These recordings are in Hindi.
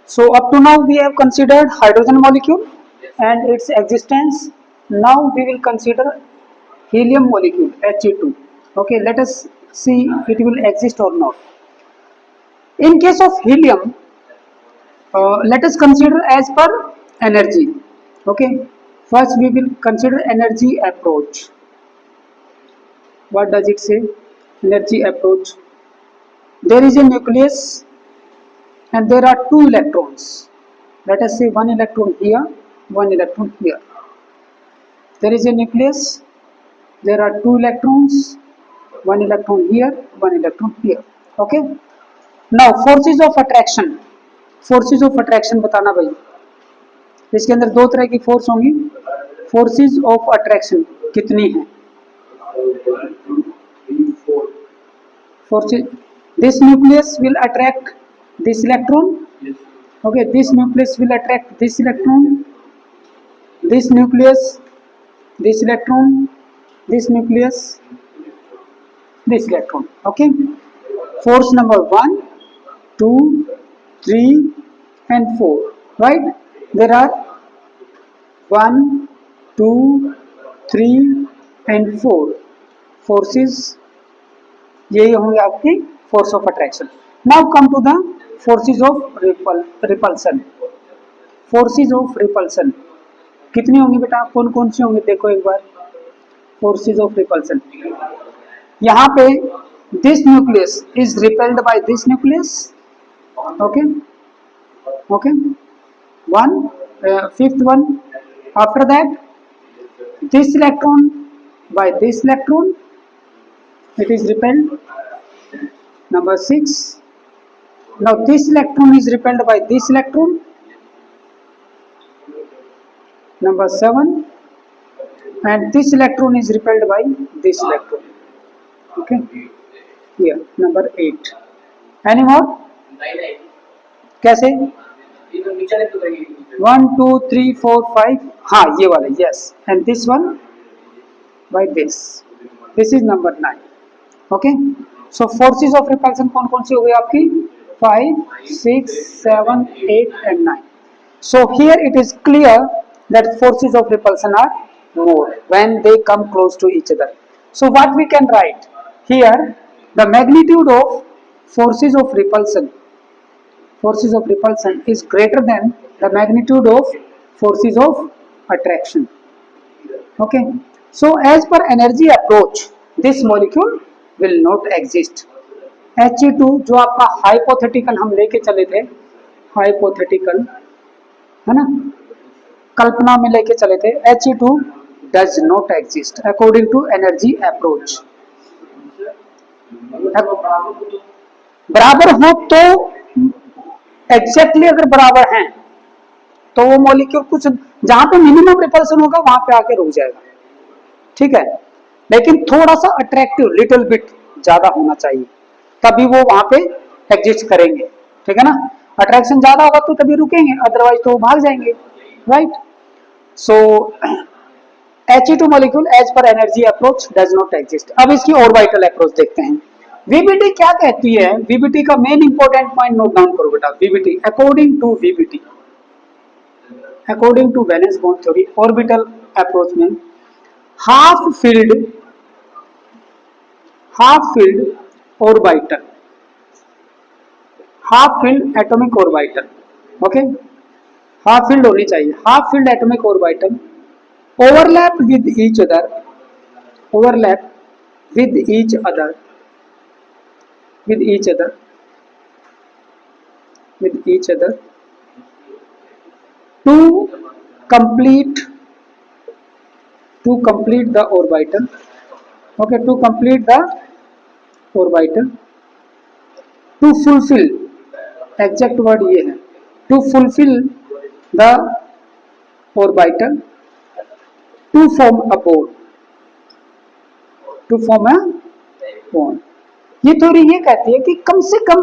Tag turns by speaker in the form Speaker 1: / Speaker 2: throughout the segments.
Speaker 1: So up to now we have considered hydrogen molecule and its existence. Now we will consider helium molecule He2. Okay, let us see it will exist or not. In case of helium, let us consider as per energy. Okay, first we will consider energy approach. What does it say? Energy approach. There is a nucleus and there are two electrons. Let us say one electron here, one electron here. There is a nucleus, there are two electrons, one electron here, one electron here. Okay. Now forces of attraction. Forces of attraction बताना भाई. इसके अंदर दो तरह की फोर्स होंगी. फोर्सेज ऑफ अट्रैक्शन कितनी है? Forces, this nucleus will attract this electron. Okay, this nucleus will attract this electron, this nucleus, this electron, this nucleus, this electron. Okay, force number 1, 2, 3 and 4, right? There are 1, 2, 3 and 4 forces. यही होंगे आपकी force of attraction. Now come to the forces of repulsion. Forces of repulsion कितनी होंगी बेटा? कौन कौन सी होंगी देखो एक बार. फोर्सेज ऑफ रिपल्सन, यहाँ पे this nucleus is repelled by this nucleus. Okay, okay, one, fifth one. After that, this electron by this electron, it is repelled. Number 6. Now this electron is repelled by this electron. Number 7. And this electron is repelled by this electron. Okay, here number 8. Any more? कैसे? 1, 2, 3, 4, 5. हाँ, ये वाले. Yes. And this one by this. This is number 9. Okay, so forces of repulsion कौन कौन सी हो गई आपकी? 5, 6, 7, 8 and 9. So here it is clear that forces of repulsion are more when they come close to each other. So what we can write here, the magnitude of forces of repulsion is greater than the magnitude of forces of attraction. Okay, so as per energy approach this molecule will not exist. He2 जो आपका हाइपोथेटिकल हम लेके चले थे, हाइपोथेटिकल है ना, कल्पना में लेके चले थे, He2 does not exist according to energy approach. बराबर हो तो एग्जैक्टली अगर बराबर हैं तो वो मॉलिक्यूल कुछ जहां पे मिनिमम रिपल्सन होगा वहां पे आके रुक जाएगा. ठीक है, लेकिन थोड़ा सा अट्रैक्टिव लिटिल बिट ज्यादा होना चाहिए तभी वो वहां पे एग्जिस्ट करेंगे. ठीक है ना, अट्रैक्शन ज्यादा होगा तो तभी रुकेंगे, अदरवाइज तो वो भाग जाएंगे. Right. So He2 molecule as per energy approach does not exist. अब इसकी ऑर्बिटल अप्रोच देखते हैं. VBT क्या कहती है? VBT का main important point note down करो बेटा. VBT according to valence bond theory orbital approach में half filled orbital, half filled atomic orbital. Okay, half filled होनी चाहिए. Half filled atomic orbital overlap with each other, overlap with each other, with each other to complete the orbital. Okay, to complete the orbital, to fulfill, exact word ये है, to fulfill the orbital, to form a bond, to form a bond. ये थ्योरी ये कहती है कि कम से कम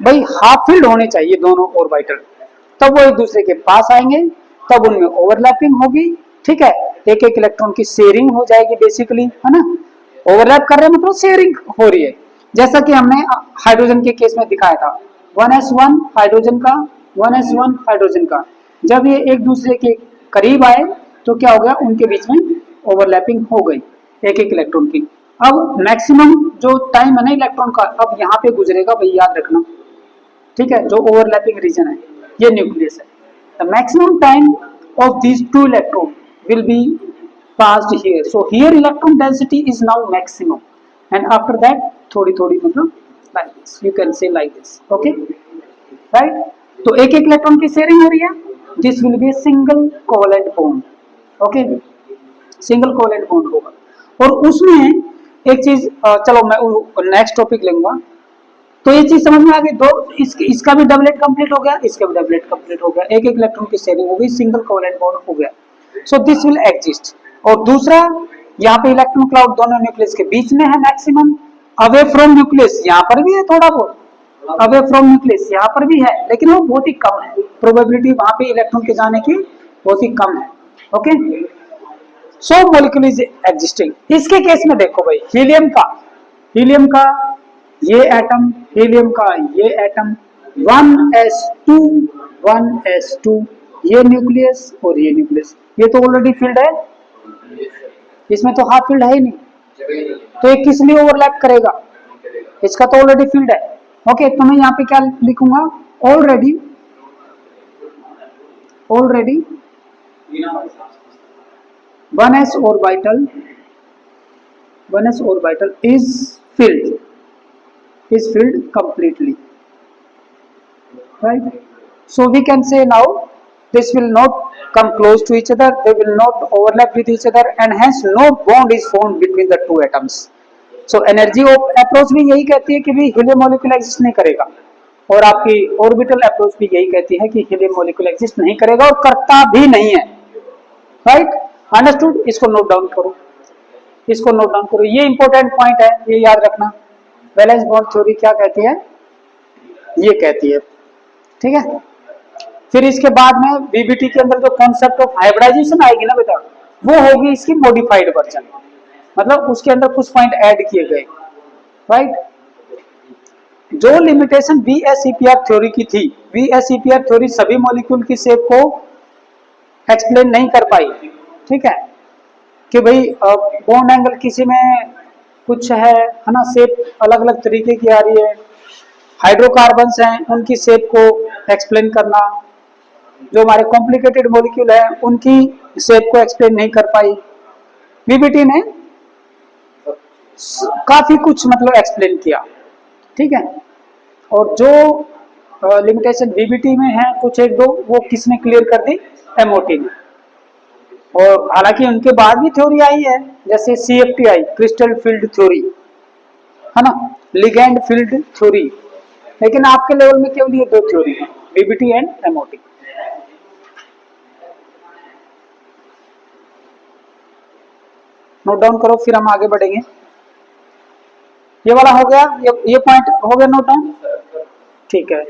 Speaker 1: भाई हाफ फील्ड होने चाहिए दोनों ऑर्बिटल, तब वो एक दूसरे के पास आएंगे, तब उनमें ओवरलैपिंग होगी. ठीक है, एक एक इलेक्ट्रॉन की शेयरिंग हो जाएगी बेसिकली, है ना. ओवरलैप कर रहे हैं मतलब शेयरिंग हो रही है, जैसा कि हमने हाइड्रोजन के केस में दिखाया था. 1s1 हाइड्रोजन का 1s1 हाइड्रोजन का। जब ये एक दूसरे के करीब आए तो क्या हो गया, उनके बीच में ओवरलैपिंग हो गई एक एक इलेक्ट्रॉन की। अब मैक्सिमम जो टाइम है ना इलेक्ट्रॉन का, अब यहाँ पे गुजरेगा भाई, याद रखना, ठीक है, जो ओवरलैपिंग रीजन है ये न्यूक्लियस है। The maximum time of these two electron will be passed here, so here electron density is now maximum and after that थोड़ी थोड़ी मतलब like this, you can say like this, okay, right? तो एक एक इलेक्ट्रॉन की शेयरिंग हो रही है, this will be a single covalent bond, okay, single covalent bond होगा। और उसमें एक चीज चलो मैं नेक्स्ट टॉपिक लूंगा, तो ये चीज समझ में आ गई। दो इसका भी डबलेट कंप्लीट हो गया, इसका भी डबलेट कंप्लीट हो गया, एक एक इलेक्ट्रॉन की शेयरिंग हो गई, सिंगल कोवेलेंट बॉन्ड हो गया, सो दिस विल एग्जिस्ट। और दूसरा, यहाँ पे इलेक्ट्रॉन क्लाउड दोनों न्यूक्लियस के बीच में है मैक्सिमम, अवे फ्रॉम न्यूक्लियस यहाँ पर भी है थोड़ा बहुत, अवे फ्रॉम न्यूक्लियस यहाँ पर भी है, लेकिन वो बहुत ही कम है, प्रोबेबिलिटी वहां पे इलेक्ट्रॉन के जाने की बहुत ही कम है, okay. So molecule is existing. इसके केस में देखो भाई, हीलियम का ये एटम, हीलियम का ये एटम, 1s2 1s2, ये न्यूक्लियस और ये न्यूक्लियस, ये तो ऑलरेडी फील्ड है, इसमें तो हाफ फील्ड है ही नहीं, तो ये किस लिए ओवरलैप करेगा, इसका तो ऑलरेडी फील्ड है, ओके। तो मैं यहाँ पे क्या लिखूंगा, already 1s orbital is filled completely, right? So we can say now this will not come close to each other, they will not overlap with each other, and hence no bond is formed between the two atoms. So energy of approach भी यही कहती है कि भी हीलियम मॉलिक्यूल एग्जिस्ट नहीं करेगा, और आपकी ऑर्बिटल अप्रोच भी यही कहती है कि हीलियम मॉलिक्यूल एग्जिस्ट नहीं करेगा और करता भी नहीं है, राइट? अंडरस्टूड? इसको नोट डाउन करो, इसको नोट डाउन करो, ये इंपॉर्टेंट पॉइंट है, ये याद रखना। वैलेंस बॉन्ड थ्योरी क्या कहती है, ये कहती है, ठीक है। फिर इसके बाद में बीबीटी के अंदर जो कॉन्सेप्ट ऑफ हाइब्रिडाइजेशन आएगी ना बेटा, वो होगी इसकी मॉडिफाइड वर्जन, मतलब उसके अंदर कुछ पॉइंट ऐड किए गए, राइट? जो लिमिटेशन वीएसईपीआर थ्योरी की थी, वीएसईपीआर थ्योरी सभी मॉलिक्यूल की शेप को एक्सप्लेन नहीं कर पाई, ठीक है, कि भाई बॉन्ड एंगल किसी में कुछ है ना, शेप अलग अलग तरीके की आ रही है, हाइड्रोकार्बन्स हैं उनकी शेप को एक्सप्लेन करना, जो हमारे कॉम्प्लिकेटेड मॉलिक्यूल है उनकी शेप को एक्सप्लेन नहीं कर पाई। बीबीटी ने काफी कुछ मतलब एक्सप्लेन किया, ठीक है। और जो लिमिटेशन बीबीटी में है कुछ एक दो, वो किसने क्लियर कर दी, एमओटी ने। और हालांकि उनके बाद भी थ्योरी आई है, जैसे सीएफटी आई, क्रिस्टल फील्ड थ्योरी, है ना, लिगैंड फील्ड थ्योरी, लेकिन आपके लेवल में केवल ये दो थ्योरी है, BBT and MOT. Note down करो, फिर हम आगे बढ़ेंगे। ये वाला हो गया, ये पॉइंट हो गया नोट डाउन, ठीक है।